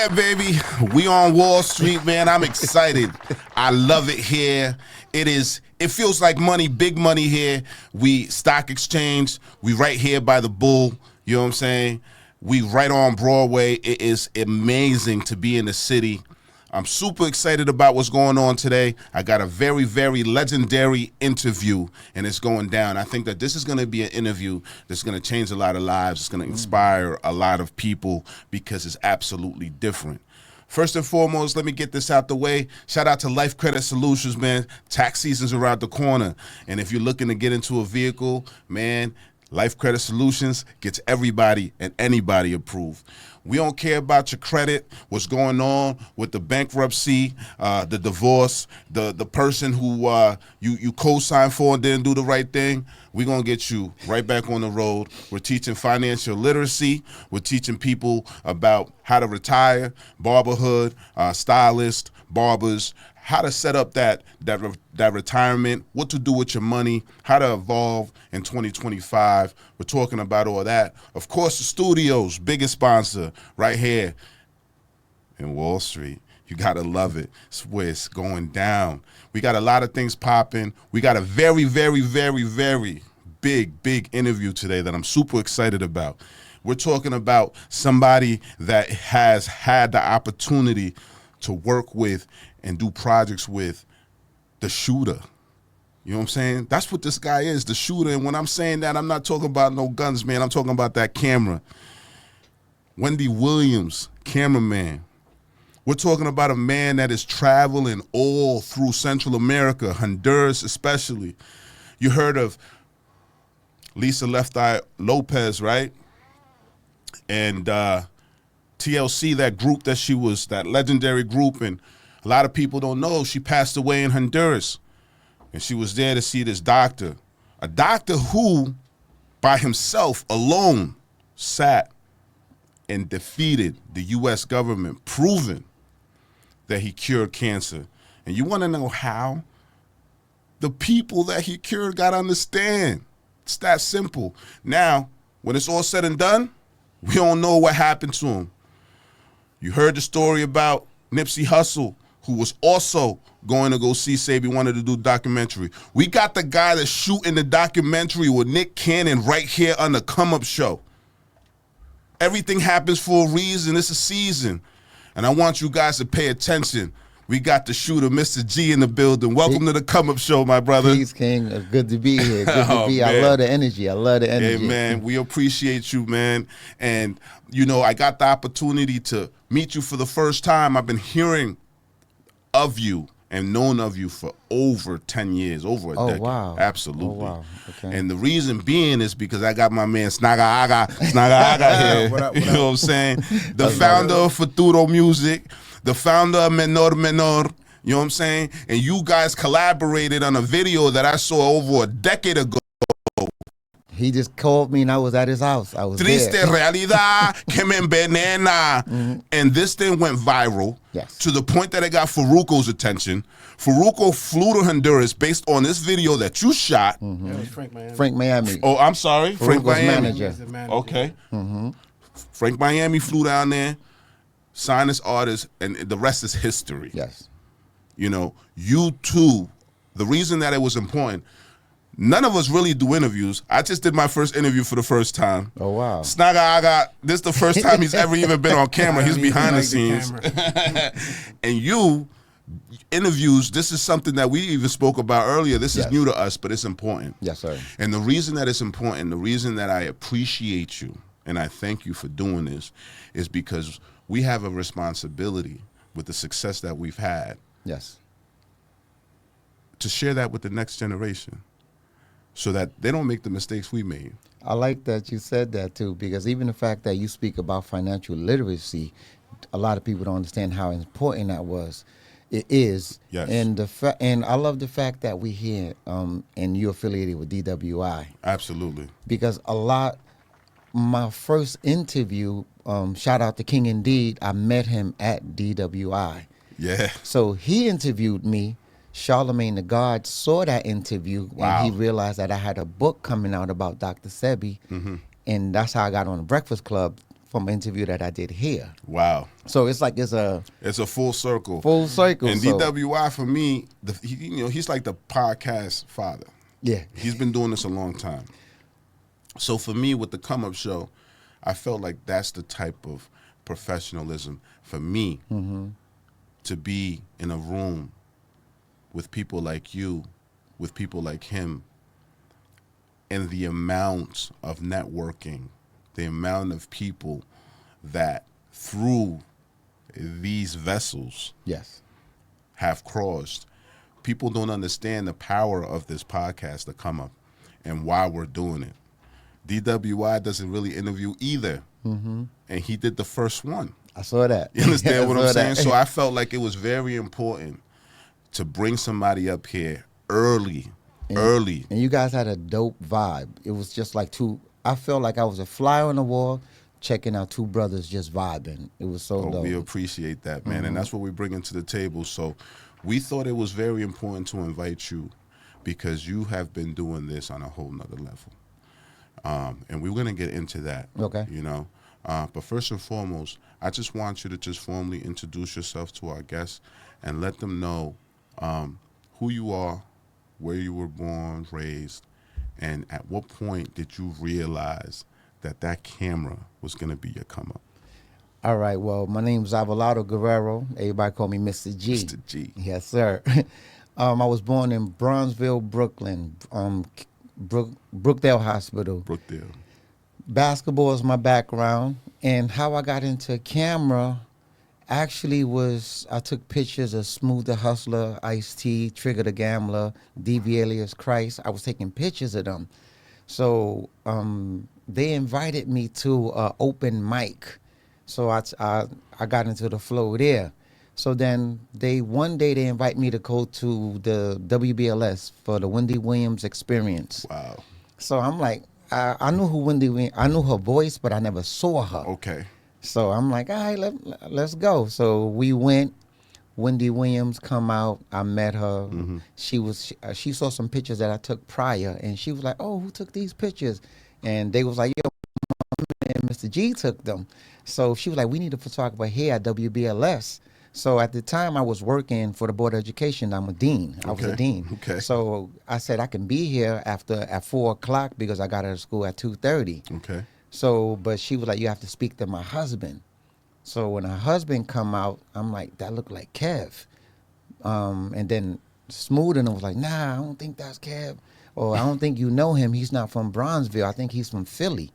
Yeah, baby. We on Wall Street, man. I'm excited. I love it here. It feels like money, big money here. We stock exchange. We right here by the Bull. You know what I'm saying? We right on Broadway. It is amazing to be in the city. I'm super excited about what's going on today. I got a very, very legendary interview, and it's going down. I think that this is going to be an interview that's going to change a lot of lives. It's going to inspire a lot of people because it's absolutely different. First and foremost, let me get this out the way. Shout out to Life Credit Solutions, man. Tax season's around the corner, and if you're looking to get into a vehicle, man, Life Credit Solutions gets everybody and anybody approved. We don't care about your credit, what's going on with the bankruptcy, the divorce, the person who you co-signed for and didn't do the right thing. We're going to get you right back on the road. We're teaching financial literacy. We're teaching people about how to retire, barberhood, stylist, barbers, how to set up that retirement, what to do with your money, how to evolve in 2025. We're talking about all that. Of course, the studio's biggest sponsor right here in Wall Street. You got to love it. It's where it's going down. We got a lot of things popping. We got a very, very, very, very big interview today that I'm super excited about. We're talking about somebody that has had the opportunity to work with and do projects with the shooter. You know what I'm saying? That's what this guy is, the shooter. And when I'm saying that, I'm not talking about no guns, man. I'm talking about that camera. Wendy Williams, cameraman. We're talking about a man that is traveling all through Central America, Honduras especially. You heard of Lisa Left Eye Lopez, right? And TLC, that group that she was, that legendary group, and a lot of people don't know she passed away in Honduras. And she was there to see this doctor. A doctor who, by himself, alone, sat and defeated the U.S. government, proving that he cured cancer. And you want to know how? The people that he cured got to understand. It's that simple. Now, when it's all said and done, we don't know what happened to him. You heard the story about Nipsey Hussle, who was also going to go see Sebi, wanted to do documentary. We got the guy that's shooting the documentary with Nick Cannon right here on the Come Up Show. Everything happens for a reason. It's a season. And I want you guys to pay attention. We got the shooter, Mr.g, in the building. Welcome to the Come Up Show, my brother. Peace, King. Good to be here. Good to be. I love the energy. Hey, man, we appreciate you, man. And, you know, I got the opportunity to meet you for the first time. I've been hearing of you and known of you for over 10 years, over a decade. Wow. Absolutely. Oh, wow. Okay. And the reason being is because I got my man Snaga here. What up? You know what I'm saying? The founder of Futuro Music, the founder of Menor. You know what I'm saying? And you guys collaborated on a video that I saw over a decade ago. He just called me and I was at his house. I was Triste there. realidad que me envenena. And this thing went viral to the point that it got Faruko's attention. Faruko flew to Honduras based on this video that you shot. Yeah, it was Frank Miami. Frank Miami. Oh, I'm sorry. Frank Miami. Manager. Okay. Frank Miami flew down there, signed this artist, and the rest is history. Yes. You know, you too, the reason that it was important, none of us really do interviews. I just did my first interview for the first time. Oh, wow. Snaga, this is the first time he's ever even been on camera. He's behind the scenes. And you, interviews, this is something that we even spoke about earlier. This is new to us, but it's important. Yes, sir. And the reason that it's important, the reason that I appreciate you, and I thank you for doing this, is because we have a responsibility with the success that we've had. Yes. To share that with the next generation, so that they don't make the mistakes we made. I like that you said that too, because even the fact that you speak about financial literacy, a lot of people don't understand how important that was. It is. Yes. And I love the fact that we're here and you're affiliated with DWI. Absolutely. Because my first interview, shout out to King Indeed, I met him at DWI. Yeah. So he interviewed me. Charlemagne the God saw that interview and he realized that I had a book coming out about Dr. Sebi, and that's how I got on the Breakfast Club from an interview that I did here. Wow. So it's like it's a full circle. full circle. And so, DWI for me, he's like the podcast father. yeah. He's been doing this a long time. So for me, with the Come Up Show, I felt like that's the type of professionalism for me to be in a room with people like you, with people like him, and the amount of networking, the amount of people that through these vessels Yes. have crossed. People don't understand the power of this podcast, The Come Up, and why we're doing it. DWI doesn't really interview either, and he did the first one. I saw that. You understand what I'm saying? that. So I felt like it was very important to bring somebody up here early. And you guys had a dope vibe. It was just like I felt like I was a fly on the wall checking out two brothers just vibing. It was so dope. We appreciate that, man. And that's what we bring into the table. So we thought it was very important to invite you because you have been doing this on a whole nother level. And we're going to get into that. Okay. You know. But first and foremost, I just want you to just formally introduce yourself to our guests and let them know who you are, where you were born, raised, and at what point did you realize that camera was going to be your come up? All right. Well, my name's Abelardo Guerrero. Everybody call me Mr. G. Mr. G. Yes, sir. I was born in Bronzeville, Brooklyn, Brookdale Hospital. Brookdale. Basketball is my background, and how I got into camera actually was I took pictures of Smooth the Hustler, Ice-T, Trigger the Gambler, DV Alias Christ. I was taking pictures of them. So they invited me to an open mic. So I got into the flow there. So then one day they invite me to go to the WBLS for the Wendy Williams experience. Wow. So I'm like, I knew who Wendy Williams, I knew her voice, but I never saw her. Okay. So I'm like, all right, let's go. So we went. Wendy Williams come out. I met her. She saw some pictures that I took prior, and she was like, oh, who took these pictures? And they was like, yo, and Mr. G took them. So she was like, we need a photographer here at WBLS. So at the time I was working for the Board of Education. I'm a dean. I was a dean. Okay. So I said I can be here at 4:00 because I got out of school at 2:30. Okay. So, but she was like, you have to speak to my husband. So when her husband come out, I'm like, that look like Kev. And then Smooth and I was like, nah, I don't think that's Kev. Or I don't think you know him. He's not from Bronzeville. I think he's from Philly.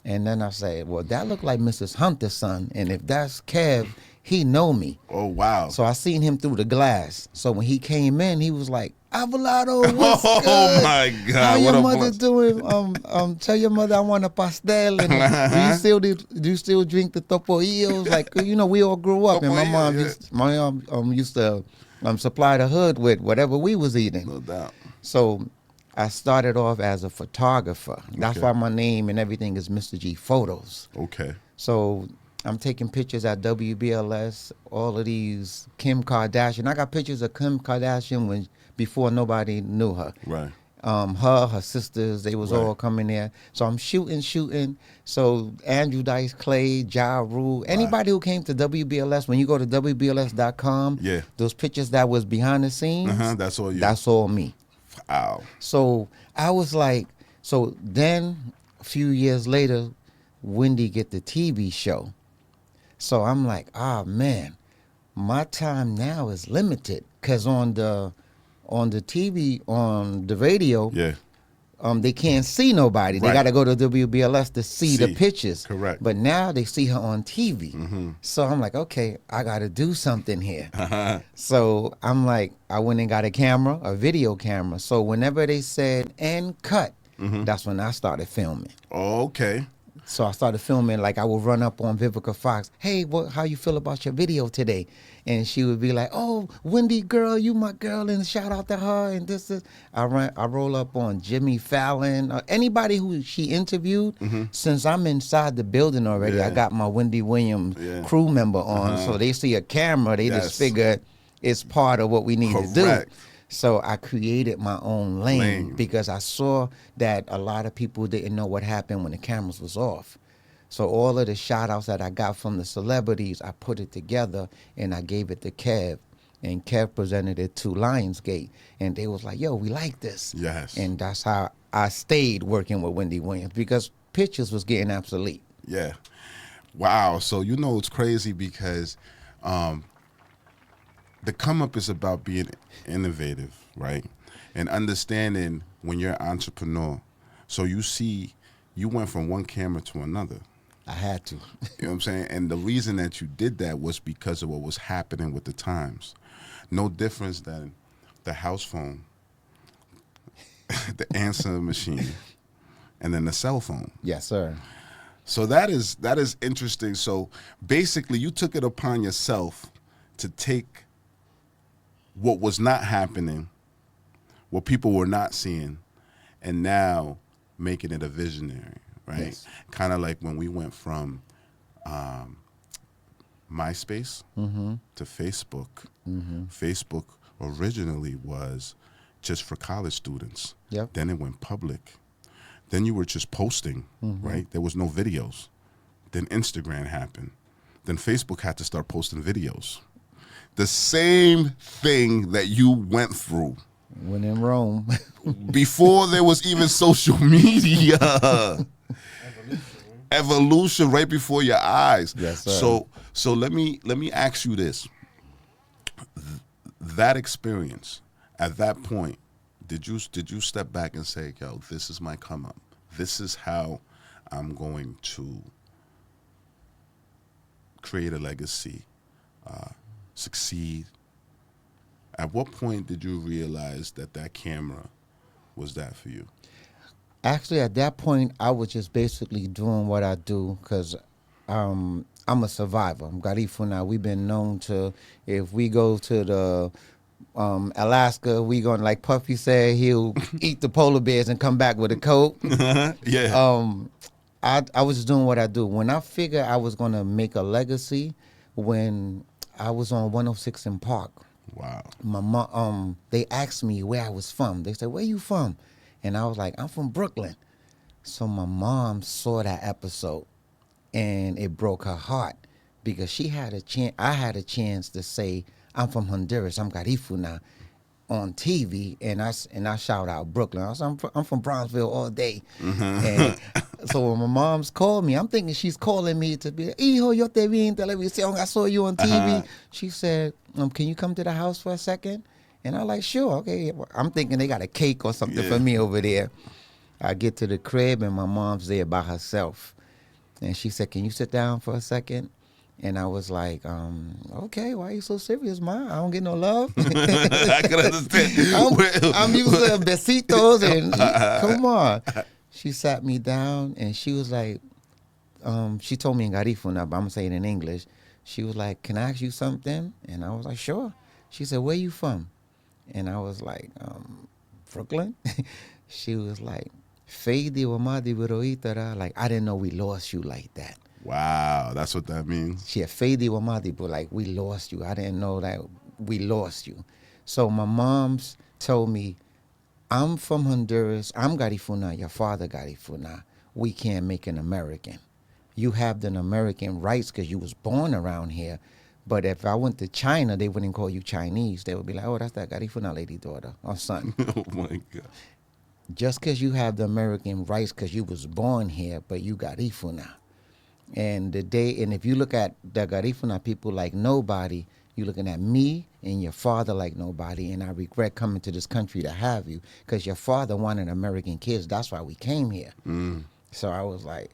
And then I said, well, that look like Mrs. Hunter's son. And if that's Kev, he know me. Oh, wow. So I seen him through the glass. So when he came in, he was like, Abelardo, what's good? Oh, my God. How what your a mother bless- doing? Tell your mother I want a pastel. And do you still drink the topoillos? Like, we all grew up. And my mom used to supply the hood with whatever we was eating. No doubt. So I started off as a photographer. That's why my name and everything is Mr. G Photos. Okay. So I'm taking pictures at WBLS, all of these Kim Kardashian. I got pictures of Kim Kardashian before nobody knew her. Right. Her sisters, they was all coming there. So I'm shooting. So Andrew Dice Clay, Ja Rule, anybody who came to WBLS, when you go to WBLS.com, those pictures that was behind the scenes, that's all you. That's all me. Wow. So I was like, so then a few years later, Wendy get the TV show. So I'm like, man, my time now is limited because on the TV, on the radio, they can't see nobody. They got to go to WBLS to see the pictures. Correct. But now they see her on TV. So I'm like, okay, I got to do something here. So I'm like, I went and got a video camera. So whenever they said end cut, that's when I started filming. Okay. So I started filming, like I would run up on Vivica Fox. Hey, how you feel about your video today? And she would be like, oh, Wendy girl, you my girl, and shout out to her. And this is, I roll up on Jimmy Fallon, anybody who she interviewed. Since I'm inside the building already, I got my Wendy Williams crew member on. So they see a camera, they just figure it's part of what we need to do. So I created my own lane because I saw that a lot of people didn't know what happened when the cameras was off. So all of the shout outs that I got from the celebrities, I put it together and I gave it to Kev. And Kev presented it to Lionsgate. And they was like, yo, we like this. Yes. And that's how I stayed working with Wendy Williams, because pictures was getting obsolete. Yeah. Wow. So it's crazy because the come up is about being innovative, right? And understanding when you're an entrepreneur. So you went from one camera to another. I had to. You know what I'm saying? And the reason that you did that was because of what was happening with the times. No difference than the house phone, the answering machine, and then the cell phone. Yes, sir. So that is interesting. So basically, you took it upon yourself to take what was not happening, what people were not seeing, and now making it a visionary, right? Yes. Kind of like when we went from MySpace to Facebook. Facebook originally was just for college students. Yep. Then it went public. Then you were just posting, right? There was no videos. Then Instagram happened. Then Facebook had to start posting videos. The same thing that you went through. When in Rome. Before there was even social media. Evolution right before your eyes. Yes, sir. So let me ask you this. That experience, at that point, did you step back and say, yo, this is my come up. This is how I'm going to create a legacy, succeed. At what point did you realize that camera was that for you? Actually, at that point, I was just basically doing what I do because I'm a survivor. I'm Garifuna. We've been known to, if we go to the Alaska, we going, like Puffy said, he'll eat the polar bears and come back with a coat. Yeah. I was just doing what I do. When I figured I was going to make a legacy, when I was on 106 in Park, Wow. my mom, they asked me where I was from. They said, where you from? And I was like, I'm from Brooklyn. So my mom saw that episode and it broke her heart because she had a chance. I had a chance to say, I'm from Honduras. I'm Garifuna on TV, and I shout out Brooklyn. I said, I'm from Bronzeville all day. And so when my mom's called me, I'm thinking she's calling me to be, hijo, yo te vi en televisión. I saw you on TV. She said, can you come to the house for a second? And I'm like, sure, okay. I'm thinking they got a cake or something for me over there. I get to the crib, and my mom's there by herself. And she said, can you sit down for a second? And I was like, okay, why are you so serious, Ma? I don't get no love. I can understand. I'm used to besitos and come on. She sat me down and she was like, she told me in Garifuna, but I'm going to say it in English. She was like, can I ask you something? And I was like, sure. She said, where you from? And I was like, Brooklyn. She was like, Feidi Wamadi Viroitara. Like, I didn't know we lost you like that. Wow, that's what that means. She had Feidi Wamadi, but like, we lost you. I didn't know that we lost you. So my mom's told me, I'm from Honduras. I'm Garifuna. Your father Garifuna. We can't make an American. You have the American rights because you was born around here. But if I went to China, they wouldn't call you Chinese. They would be like, oh, that's that Garifuna lady daughter or son. Oh, my God. Just because you have the American rights because you was born here, but you Garifuna. And if you look at the Garifuna people like nobody, you're looking at me and your father like nobody. And I regret coming to this country to have you because your father wanted American kids. That's why we came here. So I was like,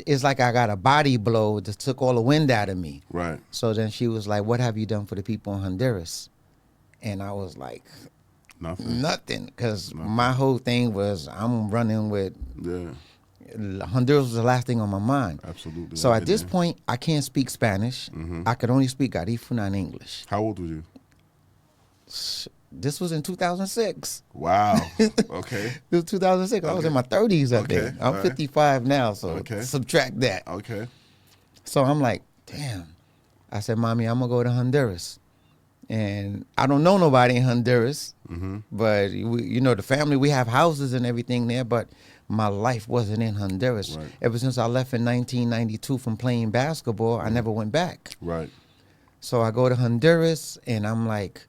it's like I got a body blow that took all the wind out of me. Right. So then she was like, what have you done for the people in Honduras? And I was like, nothing. Because my whole thing was I'm running with, Honduras was the last thing on my mind. Absolutely. So at this point, I can't speak Spanish. I could only speak Garifuna and English. How old were you? This was in 2006. Wow. Okay. It was 2006. I was in my 30s, I think. I'm 55 now, so subtract that. Okay. So I'm like, damn. I said, Mommy, I'm going to go to Honduras. And I don't know nobody in Honduras, but, the family, we have houses and everything there, but my life wasn't in Honduras. Right. Ever since I left in 1992 from playing basketball, I never went back. Right. So I go to Honduras, and I'm like,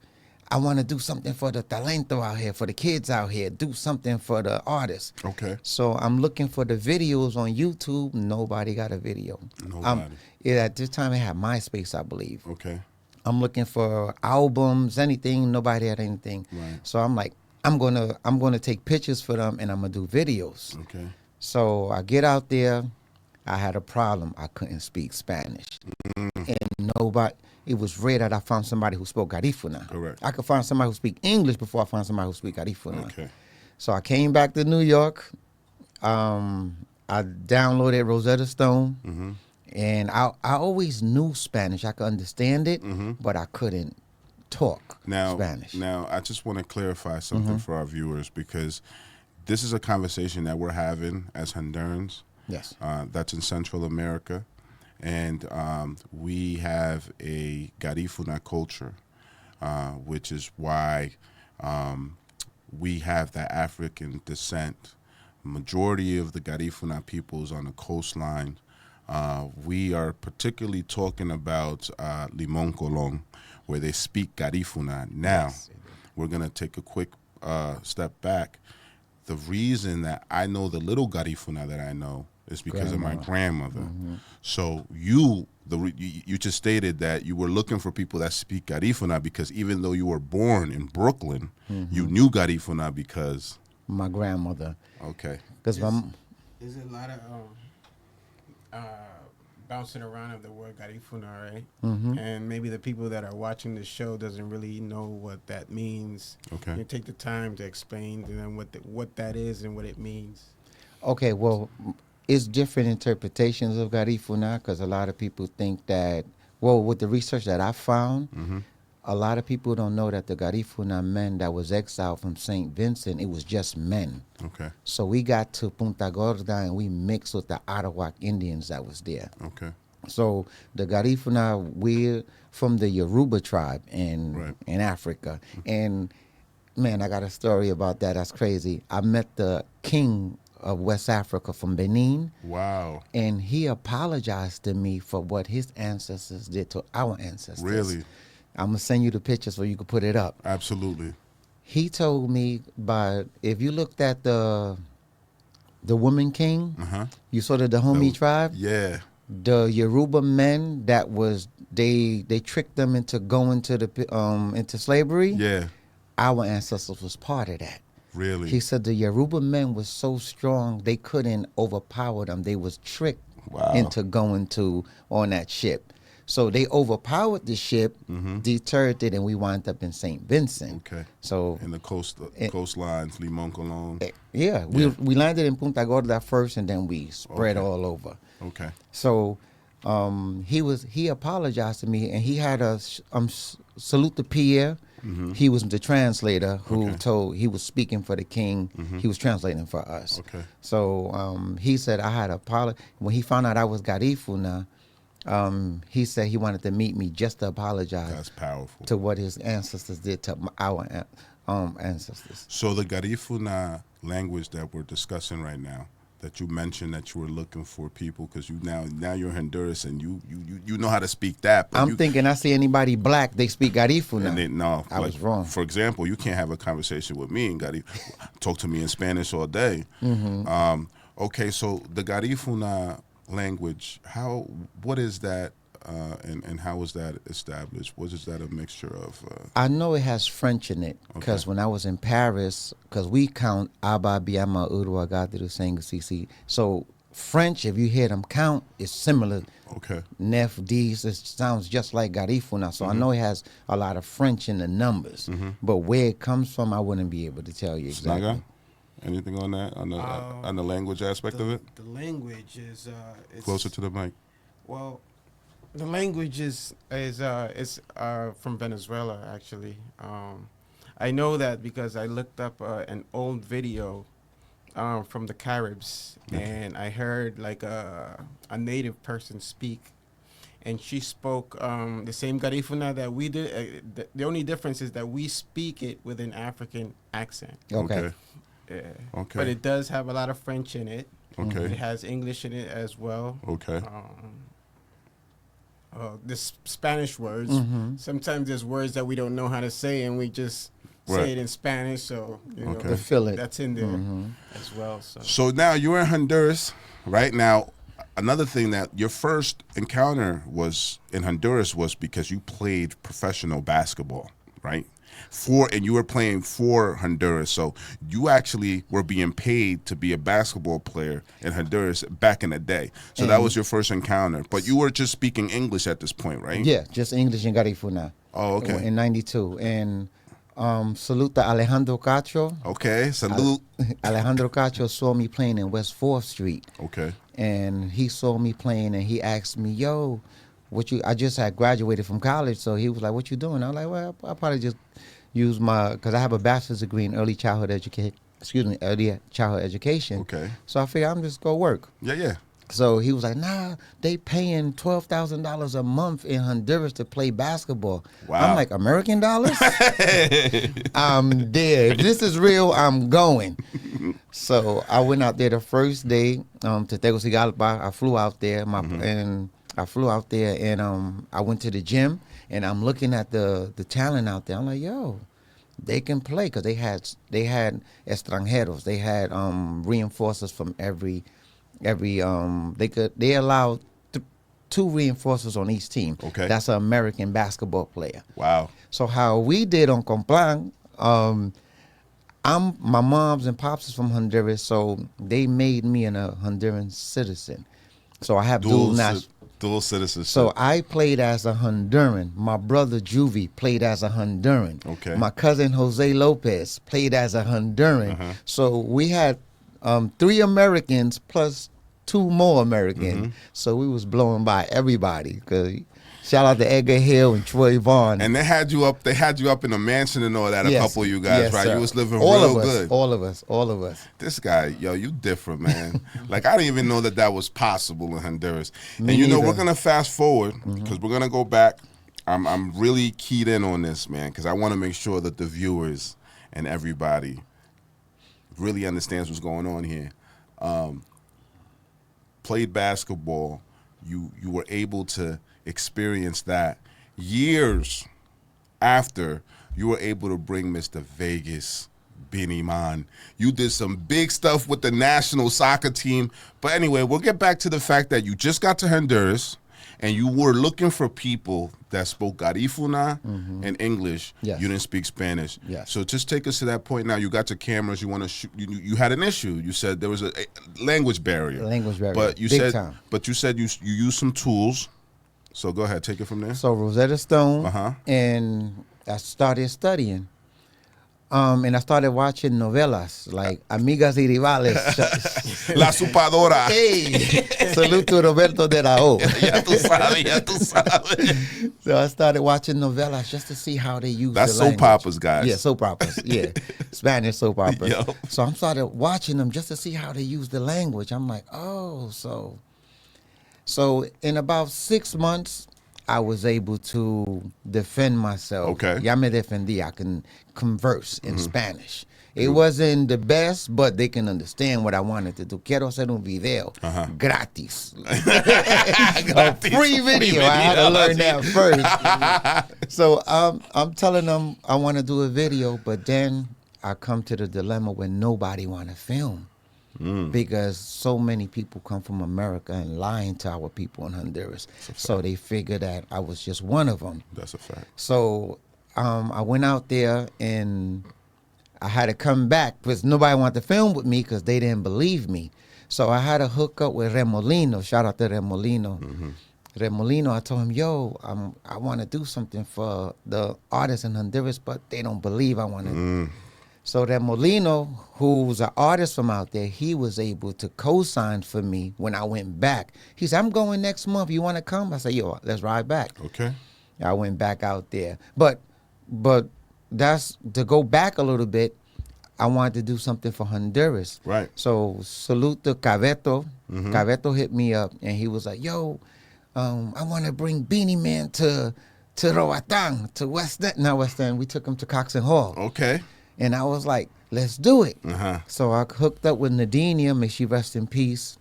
I want to do something for the talento out here, for the kids out here, do something for the artists. Okay. So I'm looking for the videos on YouTube. Nobody got a video. Nobody. At this time, I had MySpace, I believe. Okay. I'm looking for albums, anything. Nobody had anything. Right. So I'm like, I'm gonna take pictures for them, and I'm gonna do videos. Okay. So I get out there. I had a problem. I couldn't speak Spanish, and nobody. It was rare that I found somebody who spoke Garifuna. Correct. I could find somebody who speak English before I found somebody who speak Garifuna. Okay. So I came back to New York. I downloaded Rosetta Stone, and I always knew Spanish. I could understand it, but I couldn't talk Spanish. Now, I just want to clarify something for our viewers, because this is a conversation that we're having as Hondurans. Yes. That's in Central America. And we have a Garifuna culture, which is why we have that African descent. Majority of the Garifuna peoples on the coastline, we are particularly talking about Limon Colon, where they speak Garifuna. Now, we're going to take a quick step back. The reason that I know the little Garifuna that I know is because of my grandmother. So you just stated that you were looking for people that speak Garifuna, because even though you were born in Brooklyn, you knew Garifuna because My grandmother. Okay. Because There's a lot of bouncing around of the word Garifuna, right? And maybe the people that are watching the show doesn't really know what that means. Okay. You take the time to explain to them what that is and what it means. Okay, well, it's different interpretations of Garifuna, because a lot of people think that, well, with the research that I found, a lot of people don't know that the Garifuna men that was exiled from St. Vincent, it was just men. Okay. So we got to Punta Gorda and we mixed with the Arawak Indians that was there. Okay. So the Garifuna, we're from the Yoruba tribe in Africa. And, man, I got a story about that. That's crazy. I met the king of West Africa from Benin. Wow. And he apologized to me for what his ancestors did to our ancestors. Really? I'm going to send you the picture so you can put it up. Absolutely. He told me, but if you looked at the Woman King, you saw the Dahomey tribe? Yeah. The Yoruba men that was, they tricked them into going to the into slavery. Yeah. Our ancestors was part of that. Really? He said the Yoruba men was so strong they couldn't overpower them. They was tricked into going on that ship. So they overpowered the ship, deterred it, and we wound up in St. Vincent. Okay. So in the coastlines, Limon Colon. we landed in Punta Gorda first, and then we spread all over. Okay. So he apologized to me, and he had a salute to Pierre. He was the translator who he was speaking for the king. He was translating for us. Okay. So he said I had when he found out I was Garifuna, he said he wanted to meet me just to apologize. That's powerful. To what his ancestors did to our ancestors. So the Garifuna language that we're discussing right now, that you mentioned that you were looking for people, because you now you're Honduras and you know how to speak that. But I'm thinking I see anybody black, they speak Garifuna. No, I was wrong. For example, you can't have a conversation with me in Garifuna. Talk to me in Spanish all day. Okay, so the Garifuna language, what is that, and how was that established? What is that a mixture of? I know it has French in it, because when I was in Paris, because we count Aba, Biama, Urua, Gadiru, Sengu, Sisi. So French, if you hear them count, is similar. Okay. Nef, D's, it sounds just like Garifuna. So I know it has a lot of French in the numbers. But where it comes from, I wouldn't be able to tell you exactly. Snaga? Anything on that, on the language aspect of it? The language is it's, closer to the mic. Well, the language is from Venezuela, actually. I know that because I looked up an old video from the Caribs, and I heard like a native person speak, and she spoke the same Garifuna that we did. The only difference is that we speak it with an African accent. Okay. Yeah. Okay. But it does have a lot of French in it. Okay. It has English in it as well. Okay. This Spanish words. Sometimes there's words that we don't know how to say, and we just Right. say it in Spanish. So you Okay. know, To feel it. that's in there as well. So So now you're in Honduras, right? Now, another thing that your first encounter was in Honduras was because you played professional basketball, right? And you were playing for Honduras. So you actually were being paid to be a basketball player in Honduras back in the day. So that was your first encounter. But you were just speaking English at this point, right? Yeah, just English in Garifuna. Oh, okay. In '92, and salute to Alejandro Cacho. Okay. Salute. Alejandro Cacho saw me playing in West 4th Street, Okay. and he saw me playing, and he asked me, "Yo, I just had graduated from college," so he was like, "What you doing?" I was like, "Well, I'll probably just use because I have a bachelor's degree in early childhood education. Okay. So I figured I'm just go work." Yeah, yeah. So he was like, "Nah, they paying $12,000 a month in Honduras to play basketball." Wow. I'm like, American dollars? I'm there. If this is real, I'm going. So I went out there the first day to Tegucigalpa. I flew out there, and I went to the gym, and I'm looking at the talent out there. I'm like, yo, they can play, because they had extranjeros. They had reinforcers from every they allowed two reinforcers on each team. Okay. That's an American basketball player. Wow. So how we did on Complan, my mom's and pops is from Honduras, so they made me a Honduran citizen. So I have Dual citizenship. So I played as a Honduran. My brother Juvie played as a Honduran. Okay. My cousin Jose Lopez played as a Honduran. So we had 3 Americans plus 2 more Americans. So we was blowing by everybody. Shout out to Edgar Hill and Troy Vaughn. And they had you up in a mansion and all that, a couple of you guys, yes, right? Sir. You was living all real of us, good. All of us. This guy, yo, you different, man. Like, I didn't even know that was possible in Honduras. Me and you know, neither. we're going to fast forward because we're going to go back. I'm really keyed in on this, man, because I want to make sure that the viewers and everybody really understands what's going on here. Played basketball. You were able to experience that. Years after, you were able to bring Mr. Vegas, Benny Man. You did some big stuff with the national soccer team. But anyway, we'll get back to the fact that you just got to Honduras and you were looking for people that spoke Garifuna and English. Yes. You didn't speak Spanish. Yes. So just take us to that point now. You got your cameras. You want to shoot. You had an issue. You said there was a language barrier. But you Big said, time. But you said you used some tools. So go ahead, take it from there. So Rosetta Stone, and I started studying. And I started watching novelas like Amigas y Rivales. La Supadora. Hey, salute to Roberto de la O. Ya tú sabes. So I started watching novelas just to see how they use That's the soap language. operas, guys. Yeah, soap operas. Yeah, Spanish soap operas. Yo. So I started watching them just to see how they use the language. I'm like, oh, so in about 6 months, I was able to defend myself. Okay. Ya me defendí. I can converse in Spanish. It wasn't the best, but they can understand what I wanted to do. Quiero hacer un video gratis. A free video. I had to learn that first. So I'm telling them I want to do a video, but then I come to the dilemma where nobody want to film. Because so many people come from America and lying to our people in Honduras. So they figured that I was just one of them. That's a fact. So I went out there and I had to come back because nobody wanted to film with me because they didn't believe me. So I had to hook up with Remolino. Shout out to Remolino. Remolino, I told him, yo, I want to do something for the artists in Honduras, but they don't believe I want to. So that Molino, who's an artist from out there, he was able to co-sign for me when I went back. He said, I'm going next month. You want to come? I said, yo, let's ride back. Okay. I went back out there. But that's to go back a little bit, I wanted to do something for Honduras. Right. So salute to Caveto. Caveto hit me up, and he was like, yo, I want to bring Beanie Man to Roatán, to West End. Not West End. We took him to Cox and Hall. Okay. And I was like, let's do it. Uh-huh. So I hooked up with Nadinia, may she rest in peace.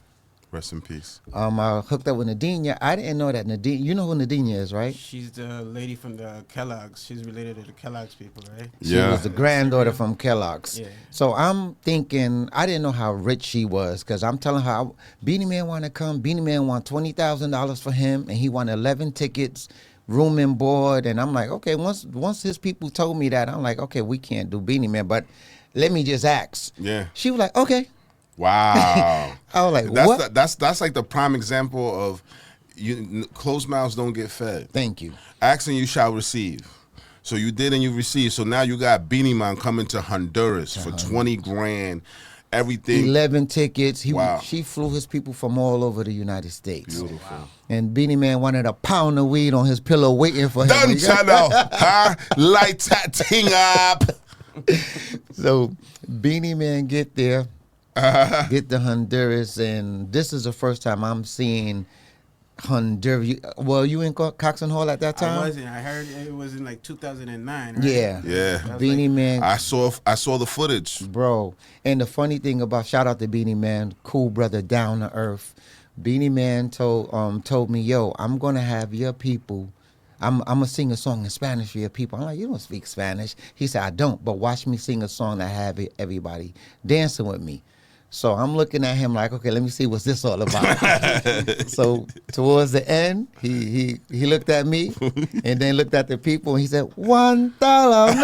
Rest in peace. I hooked up with Nadinia. I didn't know that Nadinia, you know who Nadinia is, right? She's the lady from the Kellogg's. She's related to the Kellogg's people, right? She Yeah. was the granddaughter from Kellogg's. Yeah. So I'm thinking, I didn't know how rich she was, because I'm telling her, Beanie Man want to come. Beanie Man want $20,000 for him, and he won 11 tickets, room and board. And I'm like, okay, once his people told me that, I'm like, okay, we can't do Beanie Man, but let me just ask. Yeah. She was like, okay. Wow. I was like, what? That's like the prime example of closed mouths don't get fed. Thank you. Asking you shall receive. So you did and you received. So now you got Beanie Man coming to Honduras for 20 grand. Everything. 11 tickets. Wow. She flew his people from all over the United States. Beautiful. Wow. And Beanie Man wanted a pound of weed on his pillow waiting for him. Done channel. Huh? Light that thing up. So Beanie Man get there, get to Honduras, and this is the first time I'm seeing Honduras. Well, you in Coxon Hall at that time? I wasn't. I heard it was in like 2009. Right? Yeah. Yeah. Beanie Man. I saw the footage. Bro. And the funny thing about, shout out to Beanie Man, cool brother, down to earth. Beanie Man told me, yo, I'm gonna have your people. I'm gonna sing a song in Spanish for your people. I'm like, you don't speak Spanish. He said, I don't, but watch me sing a song that have everybody dancing with me. So I'm looking at him like, okay, let me see what's this all about. So towards the end, he looked at me and then looked at the people and he said, "One talamela,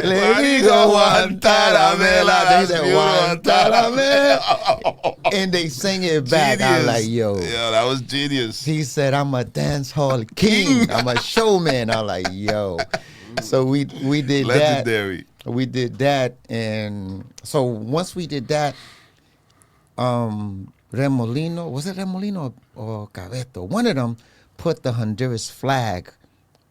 let me go one talamela." They said, "One talamela," and they sing it back. I was like, yo. Yeah, that was genius. He said, "I'm a dance hall king. I'm a showman." I'm like, yo. So we did Legendary. that. We did that, and so once we did that, Remolino, was it Remolino or Cabeto? One of them put the Honduras flag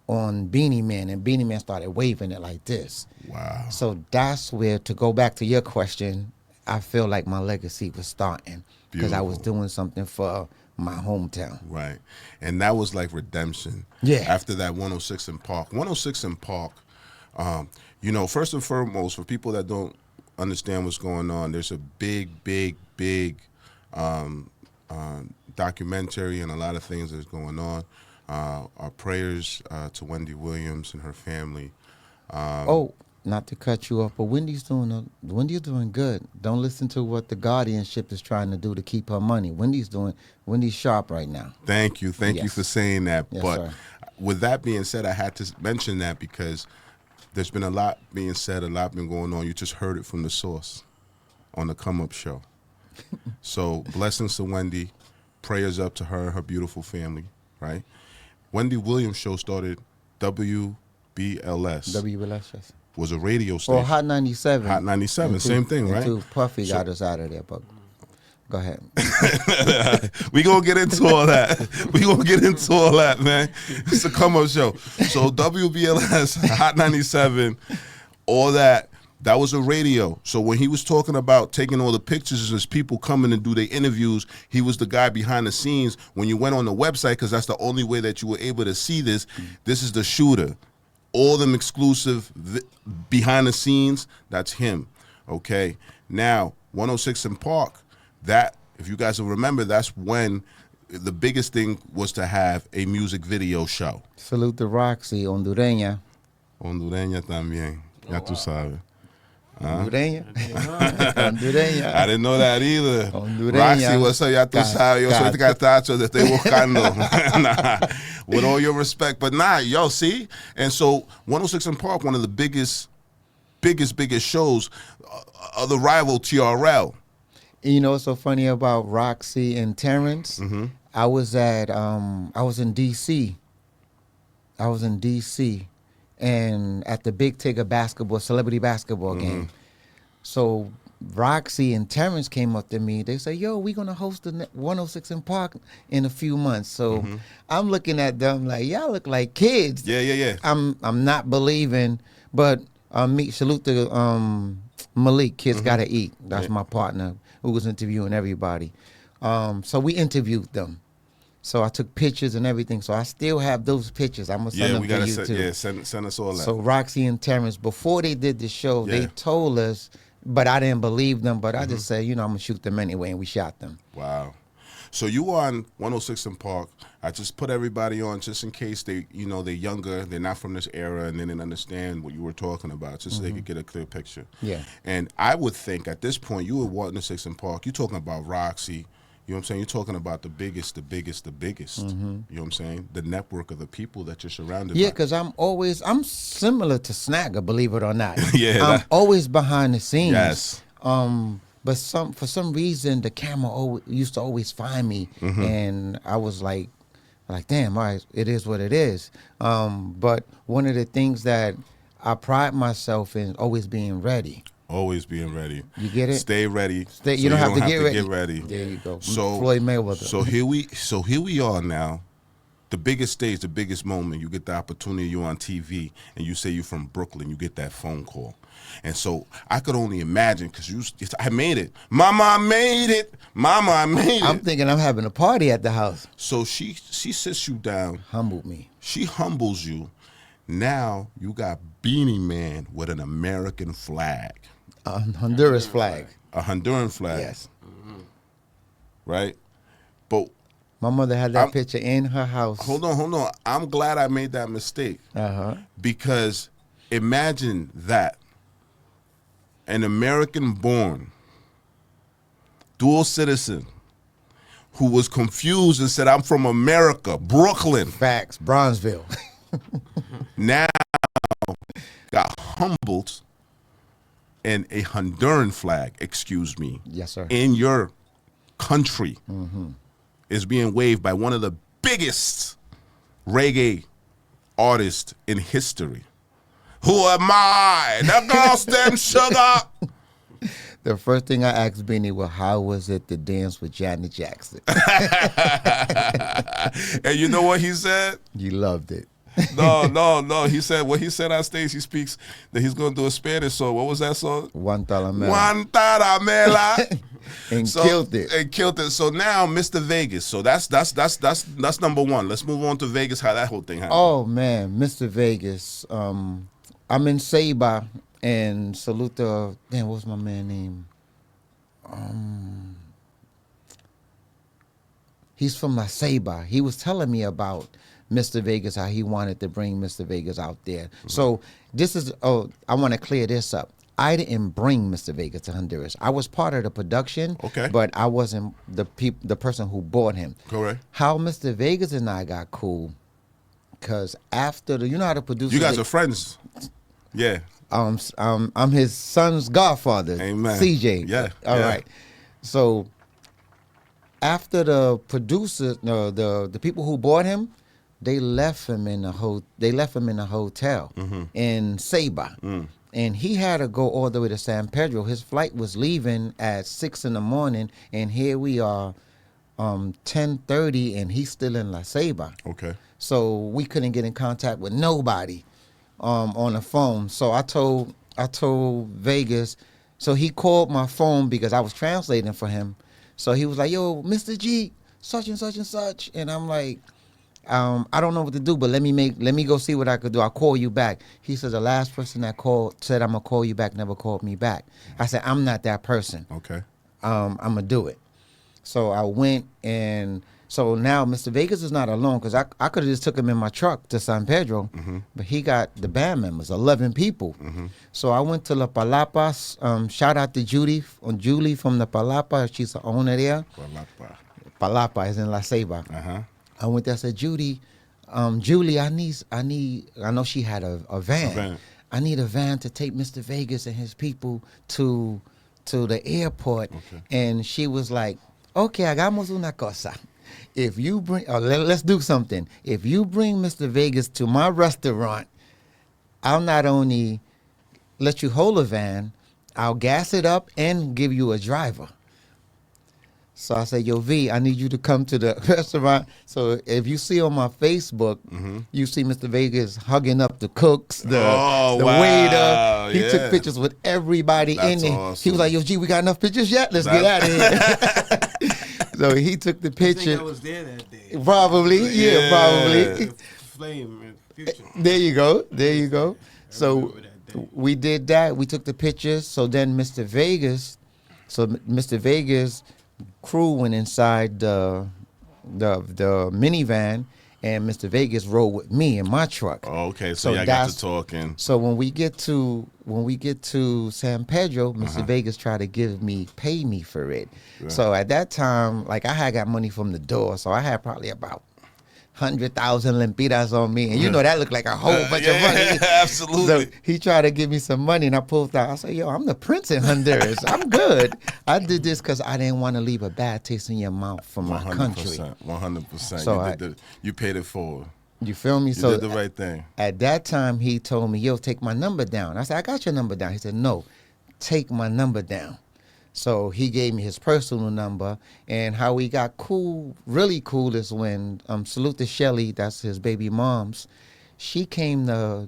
on Beanie Man, and Beanie Man started waving it like this. Wow. So that's where, to go back to your question, I feel like my legacy was starting because I was doing something for my hometown. Right. And that was like redemption. Yeah. After that 106 in Park. 106 in Park, you know, first and foremost, for people that don't understand what's going on, there's a big documentary and a lot of things that's going on. Our prayers to Wendy Williams and her family. Not to cut you off, but Wendy's doing good. Don't listen to what the guardianship is trying to do to keep her money. Wendy's sharp right now. Thank you for saying that. Yes, but sir. With that being said, I had to mention that because there's been a lot being said, a lot been going on. You just heard it from the source on the Come Up Show. So blessings to Wendy, prayers up to her and her beautiful family, right? Wendy Williams show started WBLS. WBLS, yes. Was a radio station. Or Hot 97. Hot 97, same thing, right? Until Puffy got us out of there, but go ahead. We gonna get into all that. Man. It's a Come Up Show. So WBLS, Hot 97, all that was a radio. So when he was talking about taking all the pictures as people coming and do their interviews, he was the guy behind the scenes. When you went on the website, because that's the only way that you were able to see this, this is the shooter. All them exclusive behind the scenes, that's him. Okay. Now, 106 in Park, that, if you guys will remember, that's when the biggest thing was to have a music video show. Salute to Roxy, Hondureña. Hondureña también. Ya tú sabes. Hondureña. Hondureña. I didn't know that either. Hondureña. Roxy, what's up? Ya tú sabes. Yo soy el cartacho, te estoy buscando. Nah, with all your respect. But nah, yo, see? And so 106 in Park, one of the biggest shows, the rival TRL. You know what's so funny about Roxy and Terrence? Mm-hmm. I was in D.C. And at the Big Tigger celebrity basketball game. So Roxy and Terrence came up to me. They say, yo, we're going to host the 106 in Park in a few months. So I'm looking at them like, y'all look like kids. Yeah. I'm not believing, but salute to Malik, Kids Gotta Eat. That's my partner who was interviewing everybody. So we interviewed them. So I took pictures and everything. So I still have those pictures. I'm gonna send them to you too. Send us all that. So Roxy and Terrence, before they did the show, Yeah. they told us, but I didn't believe them. But I just said, I'm gonna shoot them anyway, and we shot them. Wow. So you on 106 in Park. I just put everybody on just in case they, they're younger, they're not from this era, and they didn't understand what you were talking about, just so they could get a clear picture. Yeah. And I would think at this point, you were 106 in Park. You're talking about Roxy. You know what I'm saying? You're talking about the biggest. You know what I'm saying? The network of the people that you're surrounded Yeah, by. because I'm similar to Snagger, believe it or not. Yeah, I'm always behind the scenes. Yes. But for some reason, the camera used to always find me, and I was like, damn, all right, it is what it is. But one of the things that I pride myself in always being ready. Always being ready. You get it? Stay ready. You don't have to get ready. There you go. So Floyd Mayweather. So here we are now. The biggest stage, the biggest moment. You get the opportunity. You're on TV, and you say you're from Brooklyn. You get that phone call, and so I could only imagine because I made it. Mama, I made it. Mama, I made it. I'm thinking I'm having a party at the house. So she sits you down. Humbled me. She humbles you. Now you got Beanie Man with an American flag. A Honduras flag. A Honduran flag. Yes. Right? But my mother had that picture in her house. Hold on. I'm glad I made that mistake. Because imagine that. An American-born, dual citizen, who was confused and said, I'm from America, Brooklyn. Facts, Bronzeville. Now got humbled and a Honduran flag, Yes, sir. in your country is being waved by one of the biggest reggae artists in history. Who am I? The girls them sugar. The first thing I asked Beanie was, how was it to dance with Janet Jackson? And you know what he said? You loved it. No. He said what he said on stage. He speaks that he's going to do a Spanish song. What was that song? One Talamela. One Taramela. And killed it. And killed it. So now, Mr. Vegas. So that's number one. Let's move on to Vegas. How that whole thing happened. Oh man, Mr. Vegas. I'm in Sebi and salute to what's my man name? He's from La Ceiba. He was telling me about Mr. Vegas, how he wanted to bring Mr. Vegas out there. So this is I want to clear this up. I didn't bring Mr. Vegas to Honduras. I was part of the production, but I wasn't the person who bought him. Correct. How Mr. Vegas and I got cool, because after you know how the producer. You guys are friends. Yeah. I'm his son's godfather. Amen. CJ. Yeah. All right. So after the producers, the people who bought him, they left him in a hotel in Sebi. And he had to go all the way to San Pedro. His flight was leaving at 6 a.m, and here we are, 10:30, and he's still in La Ceiba. Okay. So we couldn't get in contact with nobody on the phone. So I told Vegas. So he called my phone because I was translating for him. So he was like, "Yo, Mr.g, such and such and such," and I'm like, I don't know what to do, but let me go see what I could do. I'll call you back. He said the last person that said I'm gonna call you back never called me back. I said I'm not that person. Okay. I'm gonna do it. So I went, and so now Mr. Vegas is not alone, because I could have just took him in my truck to San Pedro, but he got the band members, 11 people. So I went to La Palapas. Shout out to Julie from La Palapa. She's the owner there. Palapa is in La Ceiba. I went there. I said, Julie, I know she had a van. I need a van to take Mr. Vegas and his people to the airport. Okay. And she was like, okay, hagamos una cosa. If you bring, let's do something. If you bring Mr. Vegas to my restaurant, I'll not only let you hold a van, I'll gas it up and give you a driver. So I said, yo, V, I need you to come to the restaurant. So if you see on my Facebook, you see Mr. Vegas hugging up the cooks, the waiter. He took pictures with everybody in there. Awesome. He was like, yo, G, we got enough pictures yet? Let's get out of here. So he took the I think picture. I was there that day. Probably, yeah, probably. The flame and future. There you go. There you go. I So remember that day. we did that. We took the pictures. So then Mr. Vegas crew went inside the minivan, and Mr. Vegas rode with me in my truck. Oh, okay, So so y'all got that's- to talking. So when we get to San Pedro, Mr. Vegas tried to pay me for it. So at that time, like I had got money from the door, so I had probably about 100,000 lempiras on me, and you know that looked like a whole bunch of money. Absolutely. So he tried to give me some money, and I pulled out. I said, "Yo, I'm the prince in Honduras. I'm good. I did this because I didn't want to leave a bad taste in your mouth from my country." 100%. So You paid it forward. You feel me? You So did the right thing. at that time, he told me, "Yo, take my number down." I said, "I got your number down." He said, "No, take my number down." So he gave me his personal number, and how we got cool, really cool, is when salute to Shelly, that's his baby mom's. She came to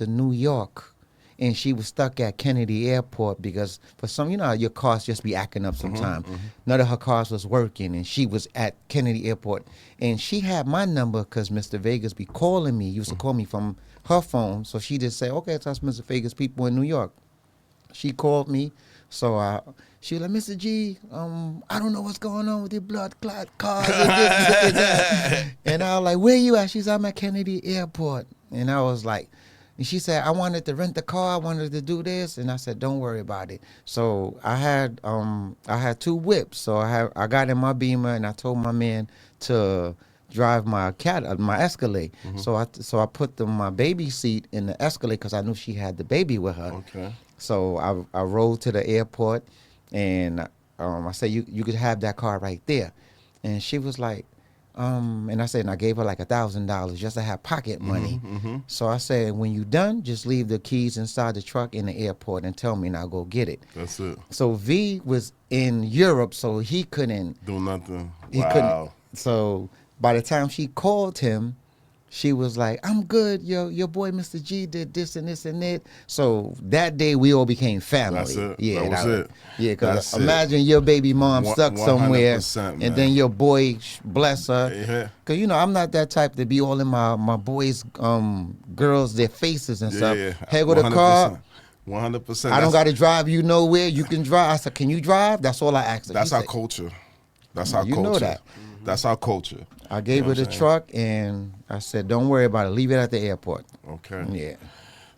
New York, and she was stuck at Kennedy Airport because for some, you know, how your cars just be acting up sometimes. None of her cars was working, and she was at Kennedy Airport, and she had my number because Mr. Vegas be calling me. He used to call me from her phone, so she just said, "Okay, that's Mr. Vegas people in New York." She called me, so she was like, "Mr. G, I don't know what's going on with your blood clot cars and this and that." And I was like, "Where you at?" She said, "I'm at Kennedy Airport." And I was like, and she said, "I wanted to rent the car, I wanted to do this." And I said, "Don't worry about it." So I had two whips. So I got in my Beamer, and I told my man to drive my Escalade. So I put my baby seat in the Escalade because I knew she had the baby with her. Okay. So I rode to the airport, and I said, you could have that car right there. And she was like, and I said, and I gave her like $1,000 just to have pocket money. So I said, when you done, just leave the keys inside the truck in the airport and tell me, and I'll go get it. That's it. So V was in Europe, so he couldn't. Do nothing. He Wow. couldn't. So by the time she called him, she was like, "I'm good. Your boy Mr. G did this and this and that." So that day we all became family. That's it. Yeah, That was it. Yeah, because That's it. imagine your baby mom stuck somewhere, 100%, man. and then your boy, bless her. Yeah. Cause you know I'm not that type to be all in my boys' girls their faces and stuff. Yeah. Hey, go the car. 100%. I don't got to drive you nowhere. You can drive. I said, "Can you drive?" That's all I asked her. That's She our said, culture. That's our You culture. know that. That's our culture. I gave You know her the what I'm saying? truck, and I said, "Don't worry about it. Leave it at the airport." Okay. Yeah.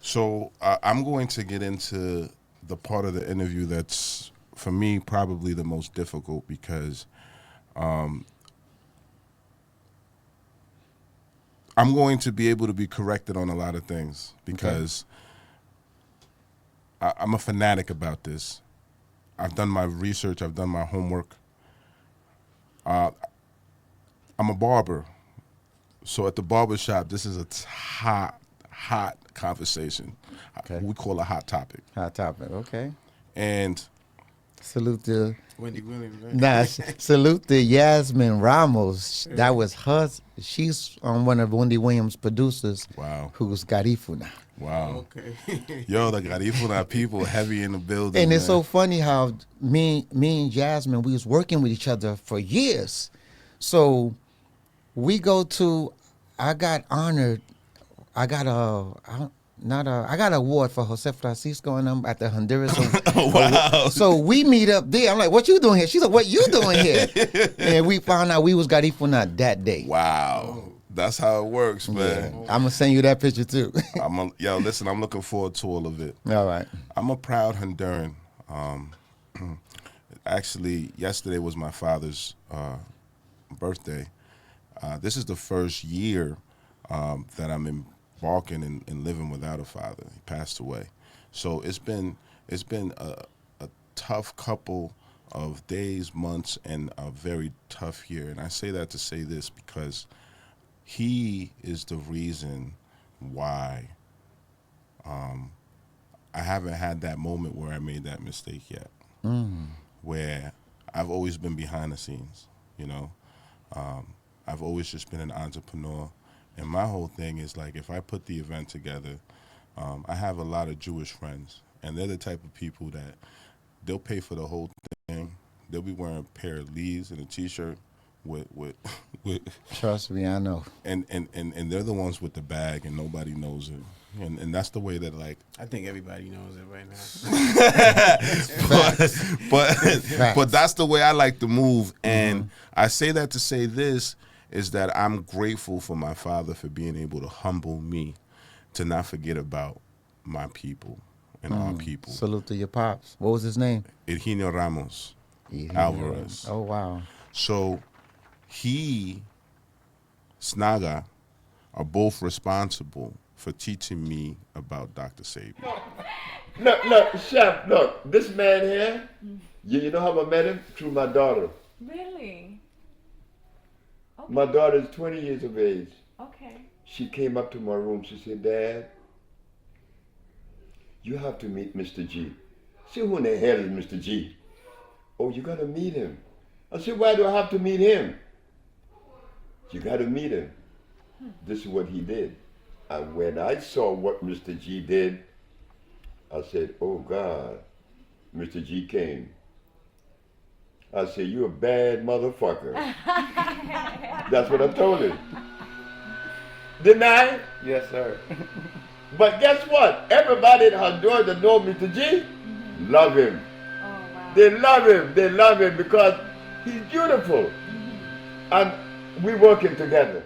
So I'm going to get into the part of the interview that's, for me, probably the most difficult because I'm going to be able to be corrected on a lot of things because I'm a fanatic about this. I've done my research. I've done my homework. I'm a barber. So at the barber shop, this is a hot conversation. Okay. We call it a hot topic. Hot topic. Okay. And Salute to Wendy Williams, right? salute to Yasmin Ramos. That was her. She's one of Wendy Williams' producers. Wow. Who's Garifuna. Wow. Okay. Yo, the Garifuna people heavy in the building. And it's man. so funny how me and Jasmine, we was working with each other for years. So we go to, I got honored. I got an award for Jose Francisco and them at the Honduras. Wow. So we meet up there. I'm like, "What you doing here?" She's like, "What you doing here?" And we found out we was Garifuna that day. Wow. That's how it works, man. I'm gonna send you that picture too. Yo, listen, I'm looking forward to all of it. All right. I'm a proud Honduran. Actually, yesterday was my father's birthday. This is the first year that I'm embarking and living without a father. He passed away, so it's been a tough couple of days, months, and a very tough year. And I say that to say this because he is the reason why I haven't had that moment where I made that mistake yet. Where I've always been behind the scenes, you know. I've always just been an entrepreneur. And my whole thing is like, if I put the event together, I have a lot of Jewish friends, and they're the type of people that they'll pay for the whole thing. they'll be wearing a pair of Lees and a t-shirt with Trust me, I know. and they're the ones with the bag and nobody knows it. And that's the way that like I think everybody knows it right now. but that's the way I like to move. And I say that to say this is that I'm grateful for my father for being able to humble me to not forget about my people and our people. Salute to your pops. What was his name? Eugenio Ramos Alvarez. Oh, wow. So he, Snaga, are both responsible for teaching me about Dr. Sebi. Look, Chef, look, this man here, you know how I met him? Through my daughter. Really? Okay. My daughter is 20 years of age. Okay. She came up to my room, she said, Dad, you have to meet Mr.g. I said, who in the hell is Mr.g? Oh, you gotta meet him. I said, why do I have to meet him? You gotta meet him. This is what he did. And when I saw what Mr.g did, I said, oh God, Mr.g came. I said, you a bad motherfucker. That's what I told him. Didn't I? Yes, sir. But guess what? Everybody in Honduras that know Mr.g love him. Oh, wow. They love him. They love him because he's beautiful. And we working together.